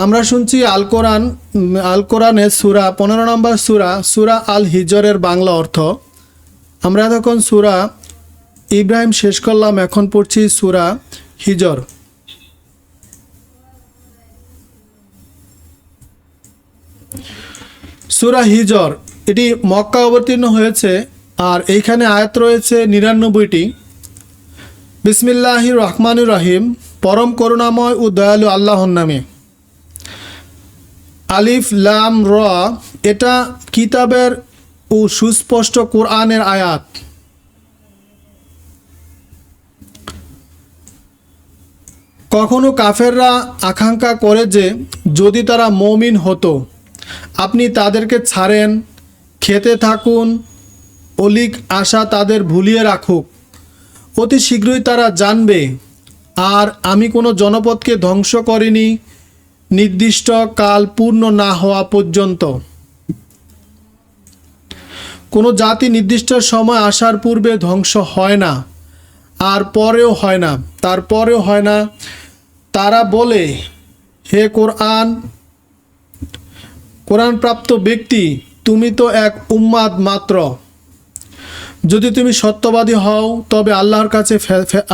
আমরা শুনছি আল কোরআনে সূরা 15 নম্বর সূরা আল হিজরের বাংলা অর্থ। আমরা এতক্ষণ সূরা ইব্রাহিম শেষ করলাম, এখন পড়ছি সূরা হিজর। সূরা হিজর এটি মক্কা অবতীর্ণ হয়েছে আর এইখানে আয়াত রয়েছে 99টি। বিসমিল্লাহির রহমানির রহিম, পরম করুণাময় ও দয়ালু আল্লাহর নামে। আলিফ লাম র, এটা কিতাবের ও সুস্পষ্ট কোরআনের আয়াত। কখনো কাফেররা আকাঙ্ক্ষা করে যে যদি তারা মুমিন হতো, আপনি তাদেরকে ছাড়েন, খেতে থাকুন, অলিক আশা তাদের ভুলিয়ে রাখুক। অতি শীঘ্রই তারা জানবে আর আমি কোনো জনপদকে ধ্বংস করিনি নির্দিষ্ট কাল পূর্ণ না হওয়া পর্যন্ত। কোনো জাতি নির্দিষ্ট সময় আসার পূর্বে ধ্বংস হয় না আর পরেও হয় না, তারপরেও হয় না। তারা বলে, হে কোরআন প্রাপ্ত ব্যক্তি, তুমি তো এক উম্মাদ মাত্র। যদি তুমি সত্যবাদী হও তবে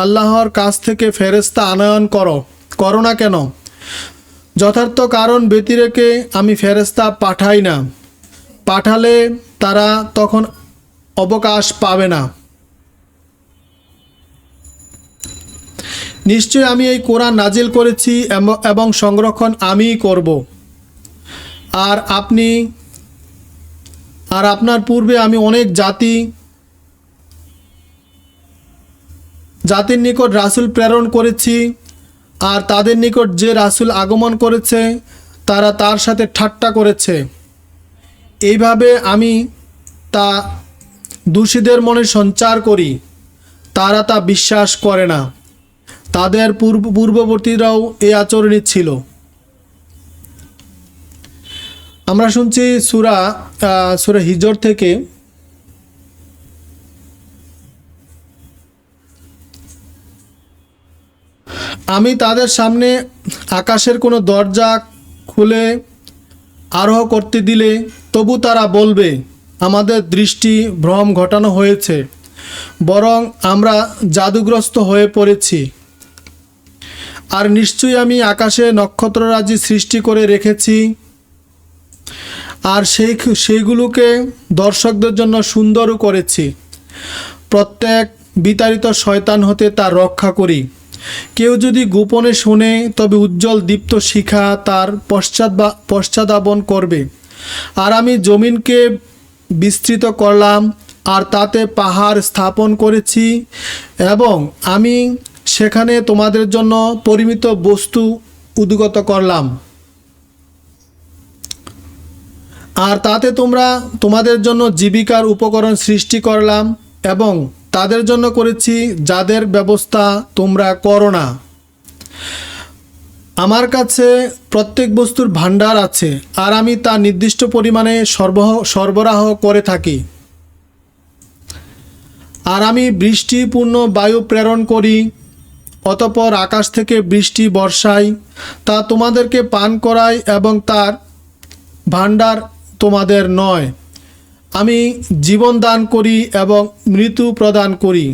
আল্লাহর কাছ থেকে ফেরেশতা আনয়ন করো না কেন? যথার্থ কারণ ব্যতিরেকে আমি ফেরেশতা পাঠাই না, পাঠালে তারা তখন অবকাশ পাবে না। নিশ্চয় আমি এই কোরআন নাজিল করেছি এবং সংরক্ষণ আমিই করব। আর আপনার পূর্বে আমি অনেক জাতির নিকট রাসূল প্রেরণ করেছি, আর তাদের নিকট যে রাসূল আগমন করেছে তারা তার সাথে ঠাট্টা করেছে। এইভাবে আমি তা দোষীদের মনে সঞ্চার করি, তারা তা বিশ্বাস করে না। তাদের পূর্ববর্তীরাও এই আচরণই ছিল। আমরা শুনছি সূরা হিজর থেকে। আমি তাদের সামনে আকাশের কোনো দরজা খুলে আরোহ করতে দিলে তবু তারা বলবে, আমাদের দৃষ্টি ভ্রম ঘটানো হয়েছে, বরং আমরা জাদুগ্রস্ত হয়ে পড়েছি। আর নিশ্চয়ই আমি আকাশে নক্ষত্ররাজি সৃষ্টি করে রেখেছি, আর সেইগুলোকে দর্শকদের জন্য সুন্দরও করেছি। প্রত্যেক বিতাড়িত শয়তান হতে তার রক্ষা করি। কেউ যদি গোপনে শোনে তবে উজ্জ্বল দীপ্ত শিখা তার পশ্চাদাবন করবে। আর আমি জমিনকে বিস্তৃত করলাম আর তাতে পাহাড় স্থাপন করেছি, এবং আমি সেখানে তোমাদের জন্য পরিমিত বস্তু উদ্গত করলাম। আর তাতে তোমাদের জন্য জীবিকার উপকরণ সৃষ্টি করলাম, এবং তাদের জন্য করেছি যাদের ব্যবস্থা তোমরা করো না। আমার কাছে প্রত্যেক বস্তুর ভাণ্ডার আছে, আর আমি তা নির্দিষ্ট পরিমাণে সরবরাহ করে থাকি। আর আমি বৃষ্টিপূর্ণ বায়ু প্রেরণ করি, অতঃপর আকাশ থেকে বৃষ্টি বর্ষাই, তা তোমাদেরকে পান করাই, এবং তার ভাণ্ডার তোমাদের নয়। আমি জীবন দান করি এবং মৃত্যু প্রদান করি,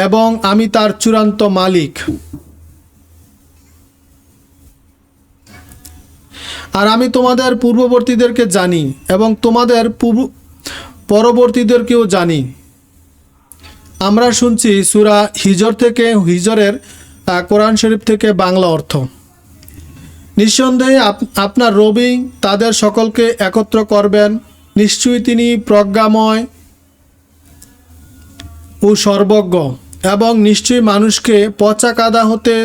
এবং আমি তার চূড়ান্ত মালিক। আর আমি তোমাদের পূর্ববর্তীদেরকে জানি এবং তোমাদের পরবর্তীদেরকেও জানি। আমরা শুনছি সূরা হিজর থেকে, হিজরের কোরআন শরীফ থেকে বাংলা অর্থ। নিঃসন্দেহে আপনার রবি তাদের সকলকে একত্র করবেন। নিশ্চয়ই তিনি প্রজ্ঞাময় ও সর্বজ্ঞ, এবং নিশ্চয়ই মানুষকে পচা কাদা হতে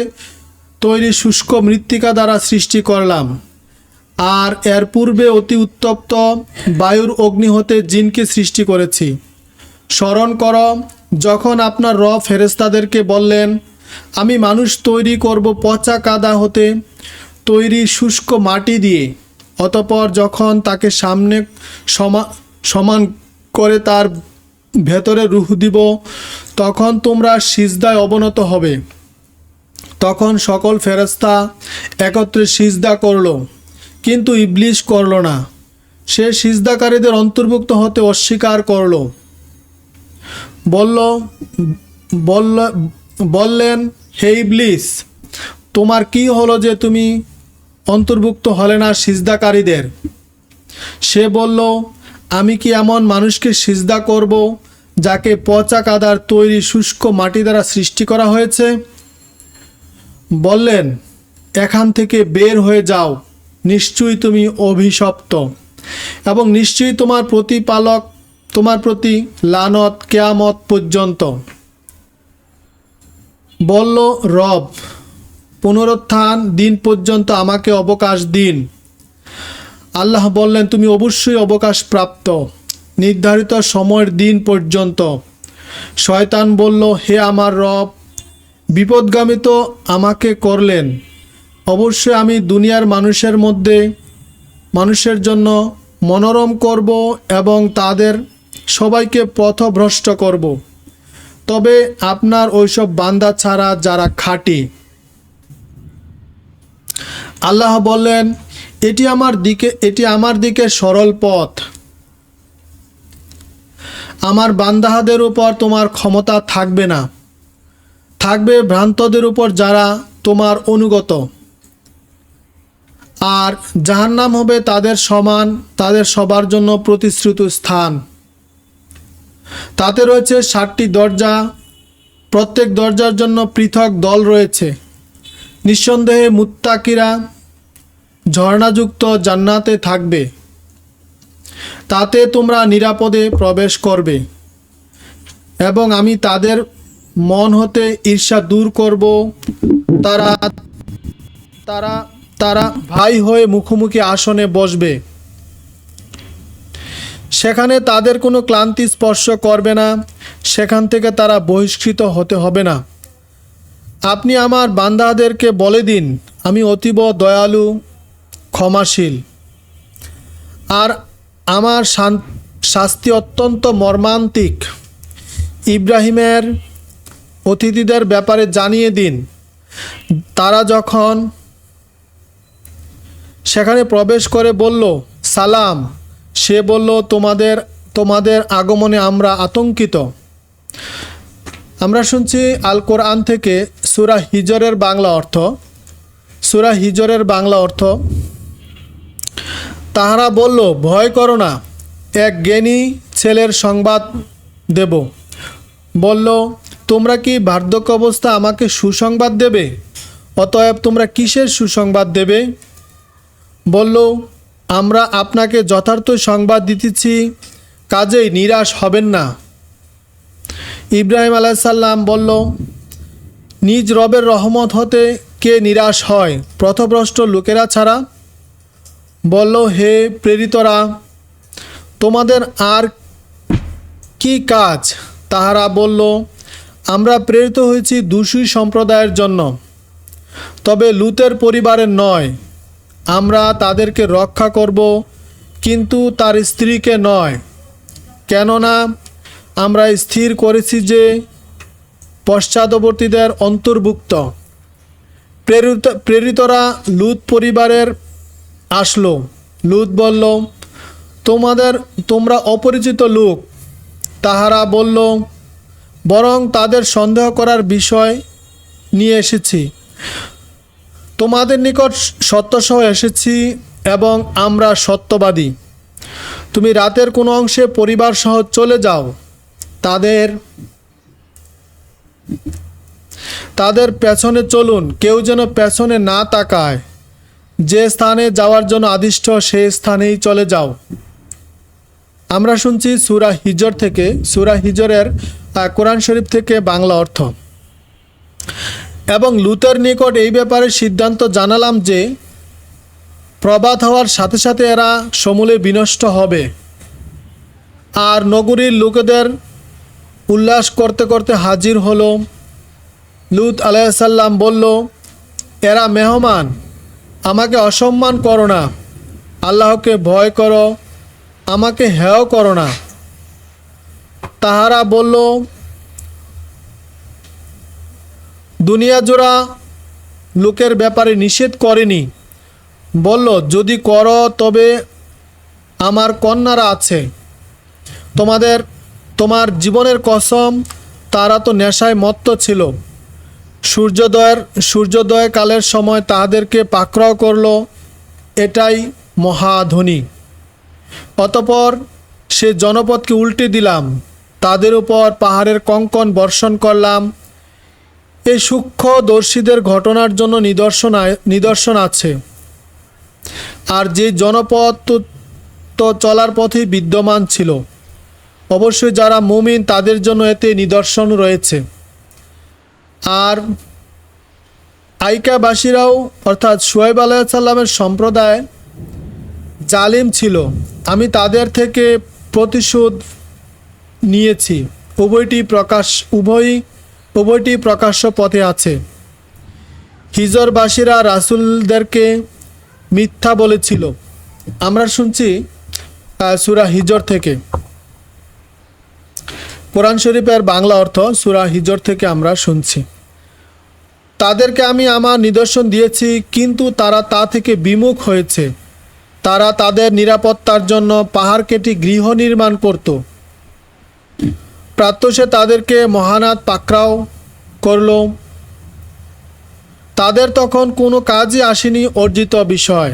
তৈরি শুষ্ক মৃত্তিকা দ্বারা সৃষ্টি করলাম, আর এর পূর্বে অতি উত্তপ্ত বায়ুর অগ্নি হতে জিনকে সৃষ্টি করেছি। স্মরণ করো যখন আপনার রব ফেরেশতাদেরকে বললেন, আমি মানুষ তৈরি করব পচা কাদা হতে তৈরি শুষ্ক মাটি দিয়ে, অতঃপর যখন তাকে সামনে সমান করে তার ভেতরে রূহ দিব, তখন তোমরা সিজদায় অবনত হবে। তখন সকল ফেরেশতা একত্রে সিজদা করল, কিন্তু ইবলিস করল না। সে সিজদাকারীদের অন্তর্ভুক্ত হতে অস্বীকার করল। বললেন, হে ইবলিস, তোমার কি হলো যে তুমি অন্তর্ভুক্ত হলে না সিজদাকারীদের? সে বলল, আমি কি এমন মানুষকে সিজদা করব যাকে পচা কাদার তৈরি শুষ্ক মাটি দ্বারা সৃষ্টি করা হয়েছে? বললেন, এখান থেকে বের হয়ে যাও, নিশ্চয়ই তুমি অভিশপ্ত, এবং নিশ্চয়ই তোমার প্রতিপালক তোমার প্রতি লানত কিয়ামত পর্যন্ত। বলল, রব, পুনরুত্থান দিন পর্যন্ত আমাকে অবকাশ দিন। আল্লাহ বললেন, তুমি অবশ্যই অবকাশ প্রাপ্ত, নির্ধারিত সময়ের দিন পর্যন্ত। শয়তান বলল, হে আমার রব, বিপদগামী তো আমাকে করলেন। অবশ্যই আমি দুনিয়ার মানুষের জন্য মনোরম করব এবং তাদের সবাইকে পথভ্রষ্ট করব, তবে আপনার ওইসব বান্দা ছাড়া যারা খাঁটি। আল্লাহ বললেন, এটি আমার দিকে সরল পথ। আমার বান্দাদের উপর তোমার ক্ষমতা থাকবে না, থাকবে ভ্রান্তদের উপর যারা তোমার অনুগত। আর জাহান্নাম হবে তাদের সমান, তাদের সবার জন্য প্রতিশ্রুত স্থান। তাতে রয়েছে 7টি দরজা, প্রত্যেক দরজার জন্য পৃথক দল রয়েছে। নিঃসন্দেহে মুত্তাকিরা ঝর্ণাযুক্ত জান্নাতে থাকবে, তাতে তোমরা নিরাপদে প্রবেশ করবে, এবং আমি তাদের মন হতে ঈর্ষা দূর করব। তারা তারা তারা ভাই হয়ে মুখোমুখি আসনে বসবে, সেখানে তাদের কোনো ক্লান্তি স্পর্শ করবে না, সেখান থেকে তারা বহিষ্কৃত হতে হবে না। আপনি আমার বান্দাদেরকে বলে দিন, আমি অতীব দয়ালু, ক্ষমাশীল, আর আমার শাস্তি অত্যন্ত মর্মান্তিক। ইব্রাহিমের অতিথিদের ব্যাপারে জানিয়ে দিন, তারা যখন সেখানে প্রবেশ করে বলল, সালাম, সে বলল, তোমাদের আগমনে আমরা আতঙ্কিত। আমরা শুনছি আল কোরআন থেকে সূরা হিজরের বাংলা অর্থ। তাহারা বলল, ভয় করো না, এক জ্ঞানী ছেলের সংবাদ দেব। বলল, তোমরা কি বার্ধক্য অবস্থা আমাকে সুসংবাদ দেবে? অতএব তোমরা কিসের সুসংবাদ দেবে? বলল, আমরা আপনাকে যথার্থ সংবাদ দিতেছি, কাজেই নিরাশ হবেন না। ইব্রাহিম আলাইহিস সালাম বলল, নিজ রবের রহমত হতে কে নিরাশ হয়, পথভ্রষ্ট লোকেরা ছাড়া? বলল, হে প্রেরিতরা, তোমাদের আর কি কাজ? তাহারা বলল, আমরা প্রেরিত হয়েছি দোষী সম্প্রদায়ের জন্য, তবে লূতের পরিবারের নয়। আমরা তাদেরকে রক্ষা করব, কিন্তু তার স্ত্রীকে নয়, কেননা আমরা স্থির করেছি যে পশ্চাদবর্তীদের অন্তর্ভুক্ত। প্রেরিতরা লূত পরিবারের আসলো। লূত বলল, তোমরা অপরিচিত লোক। তাহারা বলল, বরং তাদের সন্দেহ করার বিষয় নিয়ে এসেছি, তোমাদের নিকট সত্যসহ এসেছি এবং আমরা সত্যবাদী। তুমি রাতের কোনো অংশে পরিবার সহ চলে যাও, তাদের পেছনে চলুন, কেউ যেন পেছনে না তাকায়। যে স্থানে যাওয়ার জন্য আদিষ্ট সেই স্থানেই চলে যাও। আমরা শুনছি সূরা হিজরের কোরআন শরীফ থেকে বাংলা অর্থ। এবং লূতের নিকট এই ব্যাপারে সিদ্ধান্ত জানালাম যে প্রভাত হওয়ার সাথে সাথে এরা সমূলে বিনষ্ট হবে। আর নগরীর লোকেদের উল্লাস করতে করতে হাজির হলো। লূত আলাইহিস সালাম বলল, এরা মেহমান, আমাকে অসম্মান করো না, আল্লাহকে ভয় করো, আমাকে হেয় করো না। তাহারা বলল, দুনিয়া জোড়া লোকের ব্যাপারে নিষেধ করেনি। বলল, যদি করো তবে আমার কন্যারা আছে। তোমার জীবনের কসম, তারা তো নেশায় মত্ত ছিল। সূর্যোদয় কালের সময় তাহাদেরকে পাকড়াও করল, এটাই মহাধনী। অতঃপর সে জনপদকে উল্টে দিলাম, তাদের উপর পাহাড়ের কঙ্কন বর্ষণ করলাম। এই সূক্ষ্মদর্শীদের ঘটনার জন্য নিদর্শন আছে। আর যে জনপদ তো চলার পথেই বিদ্যমান ছিল। অবশ্যই যারা মুমিন তাদের জন্য এতে নিদর্শন রয়েছে। আর আইকাবাসীরাও অর্থাৎ শুআয়ব আলাইহিস সালামের সম্প্রদায় জালিম ছিল। আমি তাদের থেকে প্রতিশোধ নিয়েছি। উভয়টি প্রকাশ্য পথে আছে। হিজরবাসীরা রাসূলদেরকে মিথ্যা বলেছিল। আমরা শুনছি সূরা হিজর থেকে, কোরআন শরীফের বাংলা অর্থ সূরা হিজর থেকে আমরা শুনছি। তাদেরকে আমি আমার নিদর্শন দিয়েছি, কিন্তু তারা তা থেকে বিমুখ হয়েছে। তারা তাদের নিরাপত্তার জন্য পাহাড় কেটে গৃহ নির্মাণ করত। প্রাত্যসে তাদেরকে মহানাদ পাকড়াও করল। তাদের তখন কোনো কাজই আসেনি অর্জিত বিষয়।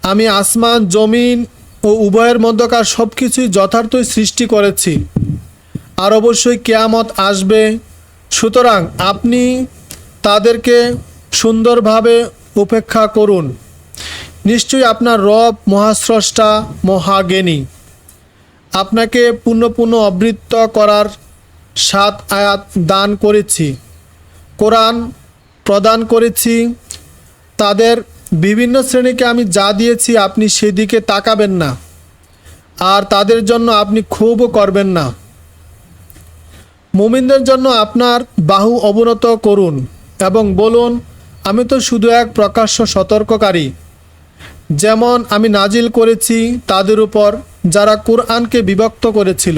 আমি আসমান, জমিন ও উভয়ের মধ্যকার সব কিছুই যথার্থই সৃষ্টি করেছি। আর অবশ্যই কিয়ামত আসবে। সুতরাং আপনি তাদেরকে সুন্দরভাবে উপেক্ষা করুন। নিশ্চয়ই আপনার রব মহাস্রষ্টা, মহাজ্ঞানী। আপনাকে পুনঃ পুনঃ আবৃত্ত করার 7 আয়াত দান করেছি, কোরআন প্রদান করেছি। তাদের বিভিন্ন শ্রেণীকে আমি যা দিয়েছি আপনি সেদিকে তাকাবেন না, আর তাদের জন্য আপনি ক্ষোভও করবেন না। মুমিনদের জন্য আপনার বাহু অবনত করুন এবং বলুন, আমি তো শুধু এক প্রকাশ্য সতর্ককারী। যেমন আমি নাজিল করেছি তাদের উপর যারা কুরআনকে বিভক্ত করেছিল।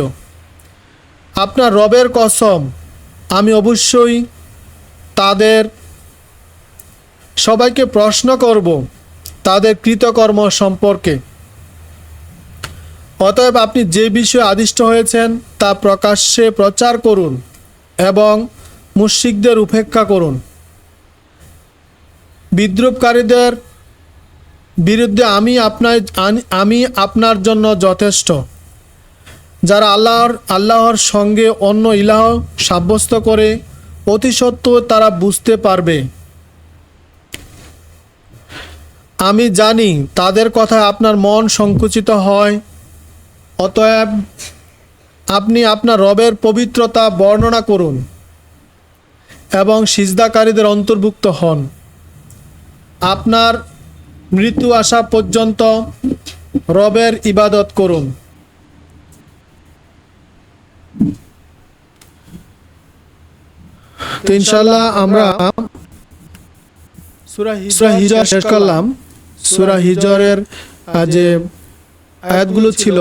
আপনার রবের কসম, আমি অবশ্যই তাদের সবাইকে প্রশ্ন করব তাদের কৃতকর্ম সম্পর্কে। অতএব আপনি যে বিষয়ে আদিষ্ট হয়েছেন তা প্রকাশ্যে প্রচার করুন এবং মুশরিকদের উপেক্ষা করুন। বিদ্রূপকারীদের বিরুদ্ধে আমি আপনার জন্য যথেষ্ট। যারা আল্লাহর সঙ্গে অন্য ইলাহ সাব্যস্ত করে, অতি সত্ত্বর তারা বুঝতে পারবে। আমি জানি তাদের কথায় আপনার মন সংকুচিত হয়। অতএব আপনি আপনার রবের পবিত্রতা বর্ণনা করুন এবং সিজদাকারীদের অন্তর্ভুক্ত হন। আপনার মৃত্যু আসা পর্যন্ত রবের ইবাদত করুন। তো ইনশাআল্লাহ আমরা সূরা হিজর শেষ করলাম। সূরা হিজরের যে আয়াতগুলো ছিল